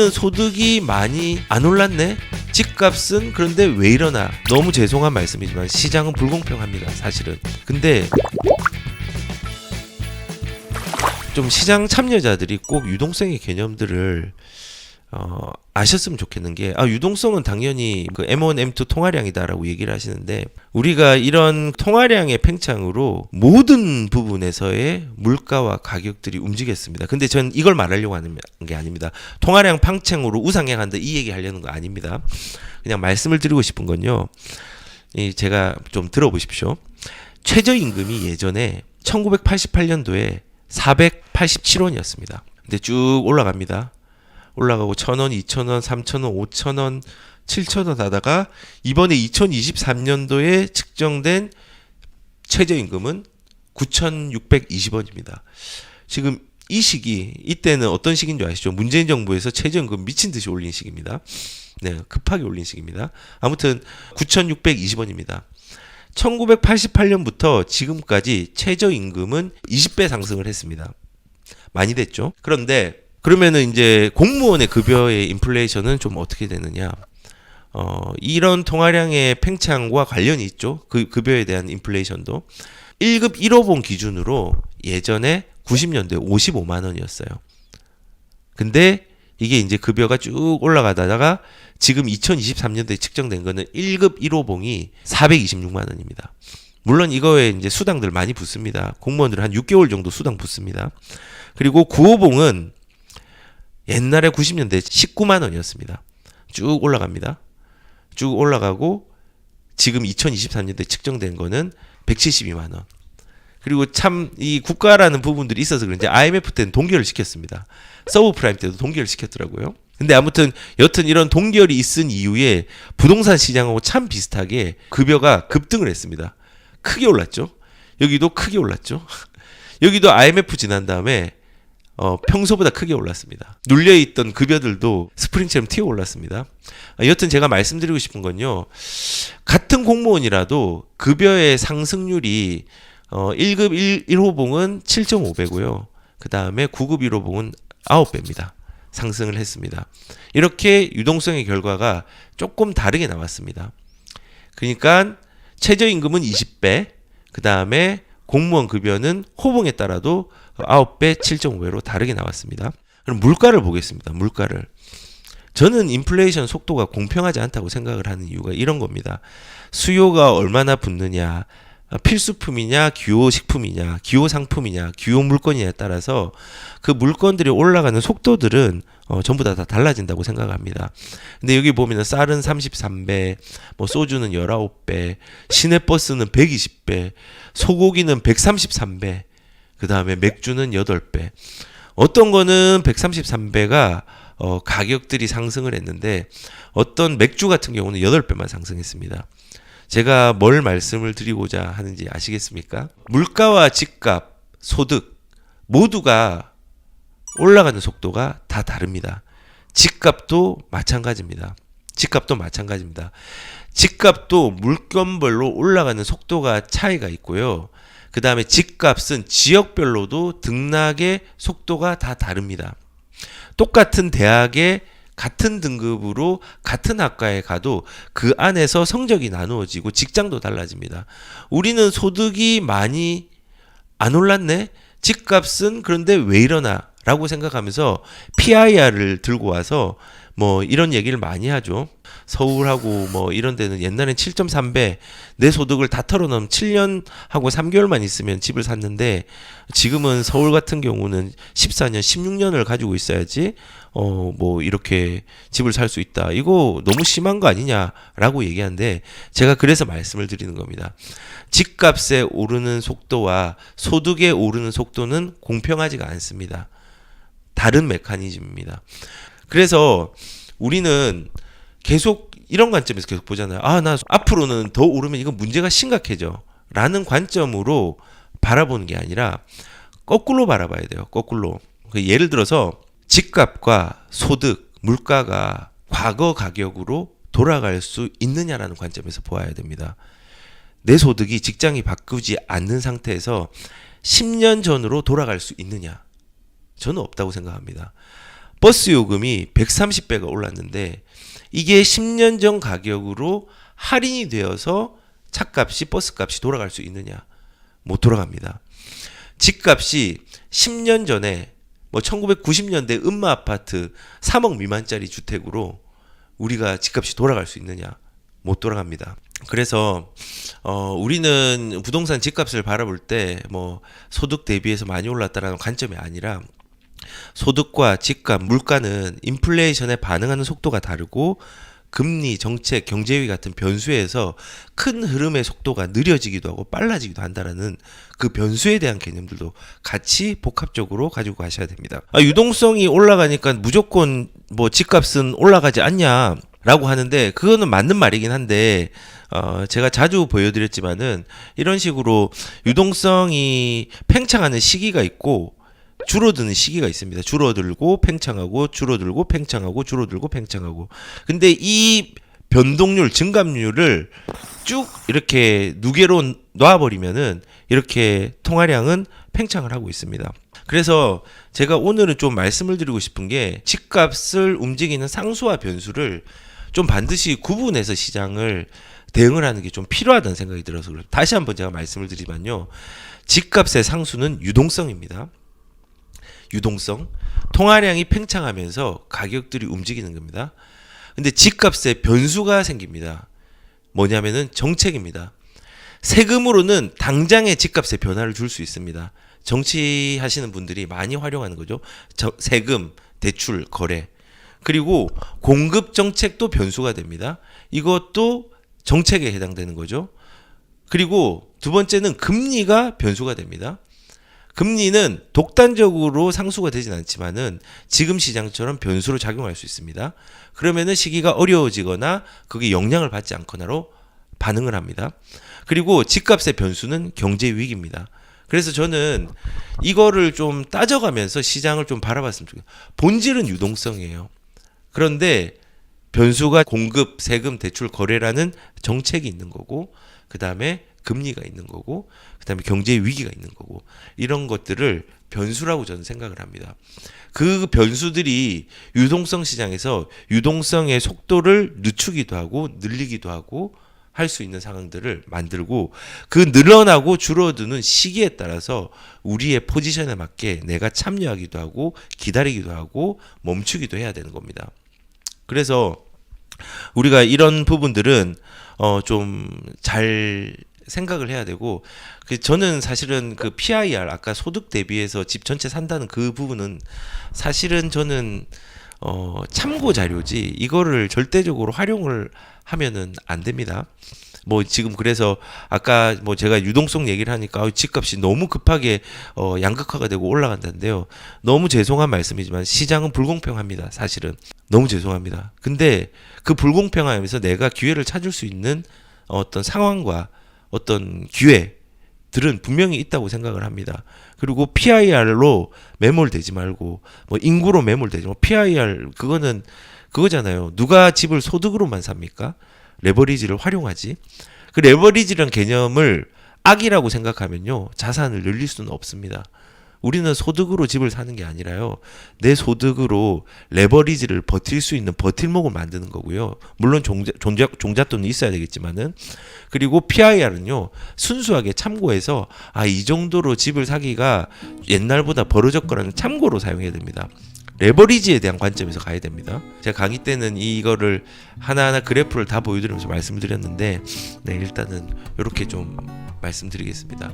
우리는 소득이 많이 안 올랐네? 집값은 그런데 왜 이러나? 너무 죄송한 말씀이지만 시장은 불공평합니다, 사실은. 근데 좀 시장 참여자들이 꼭 유동성의 개념들을 아셨으면 좋겠는 게, 유동성은 당연히 그 M1, M2 통화량이다라고 얘기를 하시는데, 우리가 이런 통화량의 팽창으로 모든 부분에서의 물가와 가격들이 움직였습니다. 근데 전 이걸 말하려고 하는 게 아닙니다. 통화량 팽창으로 우상향한다 이 얘기 하려는 거 아닙니다. 그냥 말씀을 드리고 싶은 건요, 제가 좀 들어보십시오. 최저임금이 예전에 1988년도에 487원이었습니다. 근데 쭉 올라갑니다. 올라가고 1,000원, 2,000원, 3,000원, 5,000원, 7,000원 하다가 이번에 2023년도에 측정된 최저임금은 9,620원입니다. 지금 이 시기, 이때는 어떤 시기인 줄 아시죠? 문재인 정부에서 최저임금 미친 듯이 올린 시기입니다. 네, 급하게 올린 시기입니다. 아무튼 9,620원입니다. 1988년부터 지금까지 최저임금은 20배 상승을 했습니다. 많이 됐죠? 그런데 그러면은 이제 공무원의 급여의 인플레이션은 좀 어떻게 되느냐? 이런 통화량의 팽창과 관련이 있죠. 그 급여에 대한 인플레이션도 1급 1호봉 기준으로 예전에 90년도에 55만 원이었어요. 근데 이게 이제 급여가 쭉 올라가다가 지금 2023년도에 측정된 거는 1급 1호봉이 426만 원입니다. 물론 이거에 이제 수당들 많이 붙습니다. 공무원들 한 6개월 정도 수당 붙습니다. 그리고 9호봉은 옛날에 90년대 19만 원이었습니다. 쭉 올라갑니다. 쭉 올라가고 지금 2023년도에 측정된 거는 172만 원. 그리고 참 이 국가라는 부분들이 있어서 그런지 IMF 때는 동결을 시켰습니다. 서브프라임 때도 동결을 시켰더라고요. 근데 아무튼 여튼 이런 동결이 있은 이후에 부동산 시장하고 참 비슷하게 급여가 급등을 했습니다. 크게 올랐죠. 여기도 크게 올랐죠. 여기도 IMF 지난 다음에 평소보다 크게 올랐습니다. 눌려있던 급여들도 스프링처럼 튀어 올랐습니다. 여튼 제가 말씀드리고 싶은 건요, 같은 공무원이라도 급여의 상승률이 1급 1호봉은 7.5배고요. 그 다음에 9급 1호봉은 9배입니다. 상승을 했습니다. 이렇게 유동성의 결과가 조금 다르게 나왔습니다. 그러니까 최저임금은 20배, 그 다음에 공무원 급여는 호봉에 따라도 9배, 7.5배로 다르게 나왔습니다. 그럼 물가를 보겠습니다. 물가를. 저는 인플레이션 속도가 공평하지 않다고 생각을 하는 이유가 이런 겁니다. 수요가 얼마나 붙느냐, 필수품이냐, 기호식품이냐, 기호상품이냐, 기호물건이냐에 따라서 그 물건들이 올라가는 속도들은 전부 다 달라진다고 생각합니다. 근데 여기 보면은 쌀은 33배, 뭐 소주는 19배, 시내버스는 120배, 소고기는 133배, 그 다음에 맥주는 8배. 어떤 거는 133배가 가격들이 상승을 했는데 어떤 맥주 같은 경우는 8배만 상승했습니다. 제가 뭘 말씀을 드리고자 하는지 아시겠습니까? 물가와 집값, 소득 모두가 올라가는 속도가 다 다릅니다. 집값도 마찬가지입니다. 집값도 물건별로 올라가는 속도가 차이가 있고요. 그 다음에 집값은 지역별로도 등락의 속도가 다 다릅니다. 똑같은 대학에 같은 등급으로 같은 학과에 가도 그 안에서 성적이 나누어지고 직장도 달라집니다. 우리는 소득이 많이 안 올랐네? 집값은 그런데 왜 이러나? 라고 생각하면서 PIR을 들고 와서 뭐 이런 얘기를 많이 하죠. 서울하고 뭐 이런 데는 옛날엔 7.3배 내 소득을 다 털어넣으면 7년하고 3개월만 있으면 집을 샀는데 지금은 서울 같은 경우는 14년, 16년을 가지고 있어야지 뭐 이렇게 집을 살 수 있다. 이거 너무 심한 거 아니냐라고 얘기하는데 제가 그래서 말씀을 드리는 겁니다. 집값의 오르는 속도와 소득의 오르는 속도는 공평하지가 않습니다. 다른 메커니즘입니다. 그래서 우리는 계속 이런 관점에서 계속 보잖아요. 나 앞으로는 더 오르면 이건 문제가 심각해져 라는 관점으로 바라보는 게 아니라 거꾸로 바라봐야 돼요. 거꾸로. 예를 들어서 집값과 소득, 물가가 과거 가격으로 돌아갈 수 있느냐라는 관점에서 보아야 됩니다. 내 소득이 직장이 바꾸지 않는 상태에서 10년 전으로 돌아갈 수 있느냐? 저는 없다고 생각합니다. 버스 요금이 130배가 올랐는데 이게 10년 전 가격으로 할인이 되어서 차값이 버스값이 돌아갈 수 있느냐? 못 돌아갑니다. 집값이 10년 전에 뭐 1990년대 음마 아파트 3억 미만짜리 주택으로 우리가 집값이 돌아갈 수 있느냐? 못 돌아갑니다. 그래서 우리는 부동산 집값을 바라볼 때 뭐 소득 대비해서 많이 올랐다라는 관점이 아니라 소득과 집값, 물가는 인플레이션에 반응하는 속도가 다르고 금리, 정책, 경제위기 같은 변수에서 큰 흐름의 속도가 느려지기도 하고 빨라지기도 한다라는 그 변수에 대한 개념들도 같이 복합적으로 가지고 가셔야 됩니다. 유동성이 올라가니까 무조건 뭐 집값은 올라가지 않냐라고 하는데 그거는 맞는 말이긴 한데 제가 자주 보여드렸지만은 이런 식으로 유동성이 팽창하는 시기가 있고 줄어드는 시기가 있습니다. 줄어들고 팽창하고 줄어들고 팽창하고 줄어들고 팽창하고. 근데 이 변동률, 증감률을 쭉 이렇게 누계로 놔버리면은 이렇게 통화량은 팽창을 하고 있습니다. 그래서 제가 오늘은 좀 말씀을 드리고 싶은 게 집값을 움직이는 상수와 변수를 좀 반드시 구분해서 시장을 대응을 하는 게 좀 필요하다는 생각이 들어서 그래요. 다시 한번 제가 말씀을 드리면요. 집값의 상수는 유동성입니다. 유동성, 통화량이 팽창하면서 가격들이 움직이는 겁니다. 근데 집값에 변수가 생깁니다. 뭐냐면은 정책입니다. 세금으로는 당장의 집값에 변화를 줄 수 있습니다. 정치하시는 분들이 많이 활용하는 거죠. 세금, 대출, 거래. 그리고 공급 정책도 변수가 됩니다. 이것도 정책에 해당되는 거죠. 그리고 두 번째는 금리가 변수가 됩니다. 금리는 독단적으로 상수가 되진 않지만은 지금 시장처럼 변수로 작용할 수 있습니다. 그러면은 시기가 어려워지거나 그게 영향을 받지 않거나로 반응을 합니다. 그리고 집값의 변수는 경제 위기입니다. 그래서 저는 이거를 좀 따져가면서 시장을 좀 바라봤으면 좋겠어요. 본질은 유동성이에요. 그런데 변수가 공급, 세금, 대출, 거래라는 정책이 있는 거고 그 다음에 금리가 있는 거고 그다음에 경제 위기가 있는 거고 이런 것들을 변수라고 저는 생각을 합니다. 그 변수들이 유동성 시장에서 유동성의 속도를 늦추기도 하고 늘리기도 하고 할 수 있는 상황들을 만들고 그 늘어나고 줄어드는 시기에 따라서 우리의 포지션에 맞게 내가 참여하기도 하고 기다리기도 하고 멈추기도 해야 되는 겁니다. 그래서 우리가 이런 부분들은 좀 잘 생각을 해야 되고 저는 사실은 그 PIR 아까 소득 대비해서 집 전체 산다는 그 부분은 사실은 저는 참고 자료지 이거를 절대적으로 활용을 하면은 안 됩니다. 뭐 지금 그래서 아까 뭐 제가 유동성 얘기를 하니까 집값이 너무 급하게 양극화가 되고 올라간다는데요. 너무 죄송한 말씀이지만 시장은 불공평합니다. 사실은 너무 죄송합니다. 근데 그 불공평함에서 내가 기회를 찾을 수 있는 어떤 상황과 어떤 기회들은 분명히 있다고 생각을 합니다. 그리고 PIR로 매몰되지 말고 뭐 인구로 매몰되지 말고 PIR 그거는 그거잖아요. 누가 집을 소득으로만 삽니까? 레버리지를 활용하지. 그 레버리지라는 개념을 악이라고 생각하면요. 자산을 늘릴 수는 없습니다. 우리는 소득으로 집을 사는 게 아니라요. 내 소득으로 레버리지를 버틸 수 있는 버틸목을 만드는 거고요. 물론 종잣돈이 있어야 되겠지만은 그리고 PIR은요. 순수하게 참고해서 이 정도로 집을 사기가 옛날보다 벌어졌거라는 참고로 사용해야 됩니다. 레버리지에 대한 관점에서 가야 됩니다. 제가 강의 때는 이거를 하나하나 그래프를 다 보여드리면서 말씀을 드렸는데 일단은 이렇게 좀 말씀드리겠습니다.